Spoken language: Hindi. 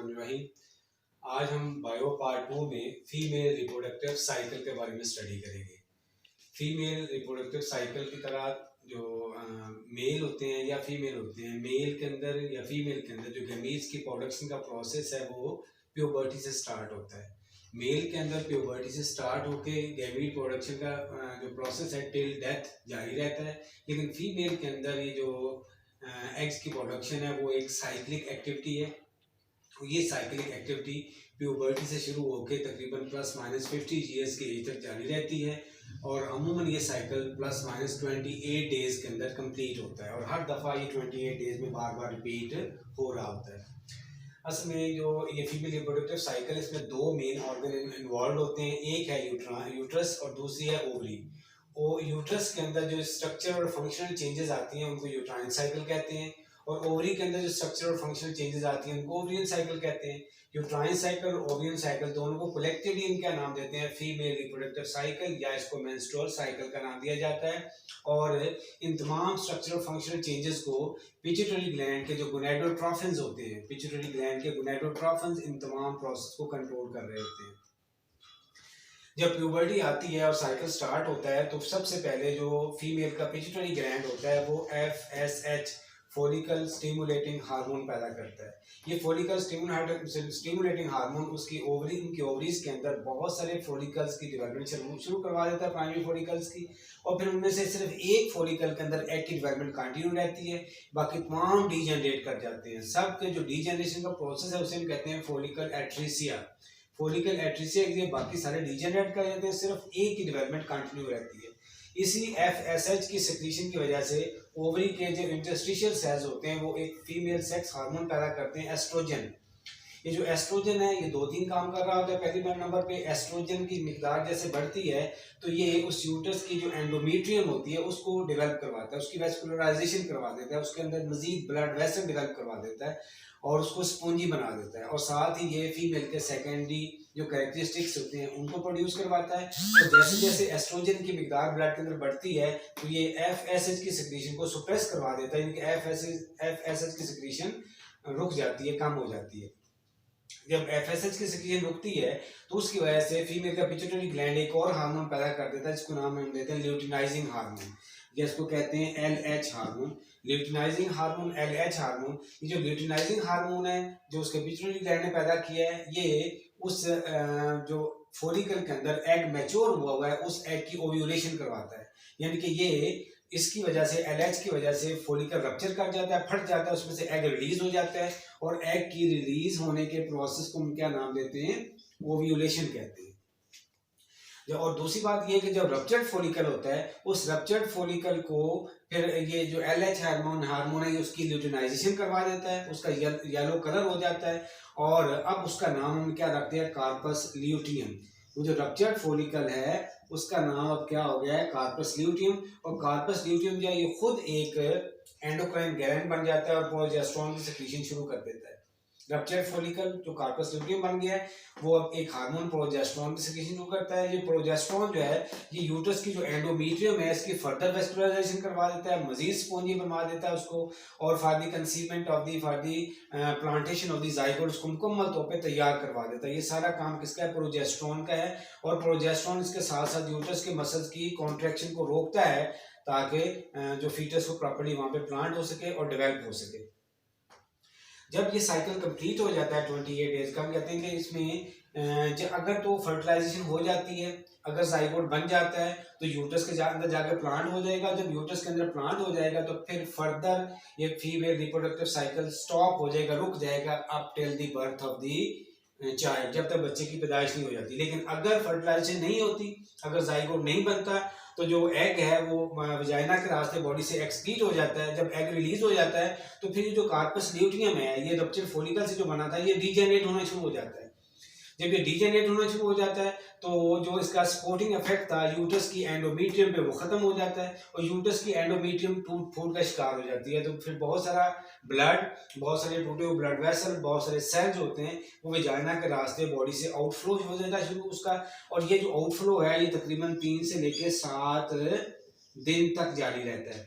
बिस्मिल्लाहिर्रहमानिर्रहीम। आज हम बायो पार्ट 2 में फीमेल रिप्रोडक्टिव साइकिल के बारे में स्टडी करेंगे। फीमेल रिप्रोडक्टिव साइकिल की तरह जो मेल होते हैं या फीमेल होते हैं, मेल के अंदर या फीमेल के अंदर जो गैमीट्स की प्रोडक्शन का प्रोसेस है वो प्यूबर्टी से स्टार्ट होता है। मेल के अंदर प्यूबर्टी से स्टार्ट होके गैमीट प्रोडक्शन का जो प्रोसेस है टिल डेथ जारी रहता है, लेकिन फीमेल के अंदर ये जो एग्स की प्रोडक्शन है वो एक साइक्लिक एक्टिविटी है। ये साइक्लिक एक्टिविटी प्यूबर्टी से शुरू होकर तकरीबन +-50 ईयर्स की एज तक जारी रहती है और अमूमन ये साइकिल +-28 डेज़ के अंदर कंप्लीट होता है और हर दफ़ा ये 28 डेज़ में बार बार रिपीट हो रहा होता है। असल में जो ये फीमेल रिप्रोडक्टिव साइकिल, इसमें दो मेन ऑर्गन इन्वॉल्व होते हैं। एक है यूट्रस और दूसरी है ओवरी। यूट्रस के अंदर जो स्ट्रक्चर और फंक्शनल चेंजेस आती हैं उनको यूट्राइन साइकिल कहते हैं और ओवरी के अंदर जो स्ट्रक्चर और फंक्शनल चेंजेस आती हैं उनको ओवरियन साइकिल कहते हैं। यूट्राइन साइकिल और ओवरियन साइकिल दोनों को कलेक्टिवली इनका नाम देते हैं फीमेल रिप्रोडक्टिव साइकिल या इसको मेंस्ट्रुअल साइकिल का नाम दिया जाता है। और इन तमाम स्ट्रक्चर और फंक्शनल चेंजेस को पिट्यूटरी ग्लैंड के जो गोनेडोट्रोफिन्स होते हैं, पिट्यूटरी ग्लैंड के गोनेडोट्रोफिन्स इन तमाम प्रोसेस को कंट्रोल कर रहे होते हैं। जब प्यूबर्टी आती है और साइकिल स्टार्ट होता है तो सबसे पहले जो फीमेल का पिट्यूटरी ग्लैंड होता है वो FSH फॉलिकल स्टिमुलेटिंग हार्मोन पैदा करता है। ये फॉलिकल स्टिमुलेटिंग हार्मोन उनकी ओवरीज के अंदर बहुत सारे फॉलिकल्स की डेवलपमेंट शुरू करवा देता है, प्राइमरी फॉलिकल्स की, और फिर उनमें से सिर्फ एक फॉलिकल के अंदर एग की डेवलपमेंट कंटिन्यू रहती है, बाकी तमाम डीजनरेट कर जाते हैं। सब के जो डीजनरेशन का प्रोसेस है उसे हम कहते हैं फॉलिकल एट्रीसिया। फॉलिकल एट्रीसिया के बाकी सारे डीजनरेट कर जाते हैं, सिर्फ एक की डेवलपमेंट कंटिन्यू रहती है। इसी FSH की सेक्रीशन की वजह से ओवरी के जो इंटरस्टिशियल सेल्स होते हैं वो एक फीमेल सेक्स हार्मोन पैदा करते हैं, एस्ट्रोजन। ये जो एस्ट्रोजन है ये 2-3 काम कर रहा होता है। पहली नंबर पे एस्ट्रोजन की मिकदार जैसे बढ़ती है तो ये उस यूट्रस की जो एंडोमेट्रियम होती है उसको डेवलप करवाता है, उसकी वेस्कुलराइजेशन करवा देता है, उसके अंदर मजीद ब्लड वेसल डेवलप करवा देता है और उसको स्पॉन्जी बना देता है। और साथ ही ये फीमेल के सेकेंडरी जो कैरेक्टरिस्टिक्स होते हैं उनको प्रोड्यूस करवाता है। तो जैसे जैसे एस्ट्रोजन की मिकदार ब्लड के अंदर बढ़ती है तो ये FSH की सेक्रीशन को सुप्रेस करवा देता है, यानी FSH की सेक्रीशन रुक जाती है, कम हो जाती है। जब FSH की सेक्रीशन रुकती है तो उसकी वजह से फीमेल का पिट्यूटरी ग्लैंड एक और हार्मोन पैदा कर देता है जिसको नाम हम देते हैं ल्यूटिनाइजिंग हार्मोन, जिसको कहते हैं LH hormone. Luteinizing hormone, LH hormone, ये जो ल्यूटिनाइजिंग हार्मोन है जो उसके पिट्यूटरी ग्लैंड ने पैदा किया है, ये उस जो फॉलिकल के अंदर एग मैच्योर हुआ है उस एग की ओव्यूलेशन करवाता है। यानी कि ये इसकी वजह से LH की वजह से फॉलिकल रप्चर कर जाता है, फट जाता है, उसमें से एग रिलीज हो जाता है और एग की रिलीज होने के प्रोसेस को हम क्या नाम देते हैं, ओव्यूलेशन कहते हैं। और दूसरी बात ये कि जब रप्चर्ड फॉलिकल होता है उस रप्चर्ड फॉलिकल को फिर ये जो LH हार्मोन है उसकी ल्यूटिनाइजेशन करवा देता है, उसका येलो कलर हो जाता है और अब उसका नाम हम क्या रखते हैं, कार्पस ल्यूटियम। वो जो रप्चर्ड फॉलिकल है उसका नाम अब क्या हो गया है, कार्पस ल्यूटियम। और कार्पस ल्यूटियम जो है ये खुद एक एंडोक्राइन ग्लैंड बन जाता है और प्रोजेस्टेरोन की सेक्रीशन शुरू कर देता है। रप्चर्ड फॉलिकल जो कार्पस ल्यूटियम बन गया है वो अब एक हार्मोन प्रोजेस्टेरोन की सेक्रीशन शुरू करता है। ये प्रोजेस्टेरोन जो है ये यूट्रस की जो एंडोमेट्रियम है इसकी फर्दर वेस्कुलराइजेशन करवा देता है, मजीद स्पॉन्जी बनवा देता है उसको, और for the conceivement of the plantation of the zygote उसको मुकम्मल तौर पे तैयार करवा देता है। ये सारा काम किसका है, प्रोजेस्टेरोन का है। और प्रोजेस्टेरोन इसके साथ साथ यूट्रस के मसल्स की कॉन्ट्रैक्शन को रोकता है ताकि जो फीटस को प्रॉपर्ली वहाँ पे प्लांट हो सके और डेवलप हो सके। जब ये साइकिल कंप्लीट हो जाता है 28 डेज का, हम कहते हैं कि इसमें अगर तो फर्टिलाइजेशन हो जाती है, अगर जाइगोट बन जाता है तो यूट्रस के अंदर जाकर प्लांट हो जाएगा। जब यूट्रस के अंदर प्लांट हो जाएगा तो फिर फर्दर ये फीमेल रिप्रोडक्टिव साइकिल स्टॉप हो जाएगा, रुक जाएगा up till the birth of the child, जब तक बच्चे की पैदाइश नहीं हो जाती। लेकिन अगर फर्टिलाइजेशन नहीं होती, अगर जाइगोट नहीं बनता तो जो एग है वो वजाइना के रास्ते बॉडी से एक्सक्रीट हो जाता है। जब एग रिलीज हो जाता है तो फिर जो कार्पस ल्यूटियम है ये रप्चर्ड फॉलिकल से जो बना था ये डीजेनरेट होना शुरू हो जाता है। जब ये डीजेनरेट होना शुरू हो जाता है तो जो इसका सपोर्टिंग इफेक्ट था यूट्रस की एंडोमेट्रियम पे वो खत्म हो जाता है और यूट्रस की एंडोमेट्रियम टूट फूट का शिकार हो जाती है। तो फिर बहुत सारा ब्लड, बहुत सारे टूटे हुए ब्लड वेसल, बहुत सारे सेल्स होते हैं वो वजाइना के रास्ते बॉडी से आउटफ्लो हो जाता है शुरू उसका। और ये जो आउटफ्लो है ये तकरीबन 3 से लेकर 7 दिन तक जारी रहता है।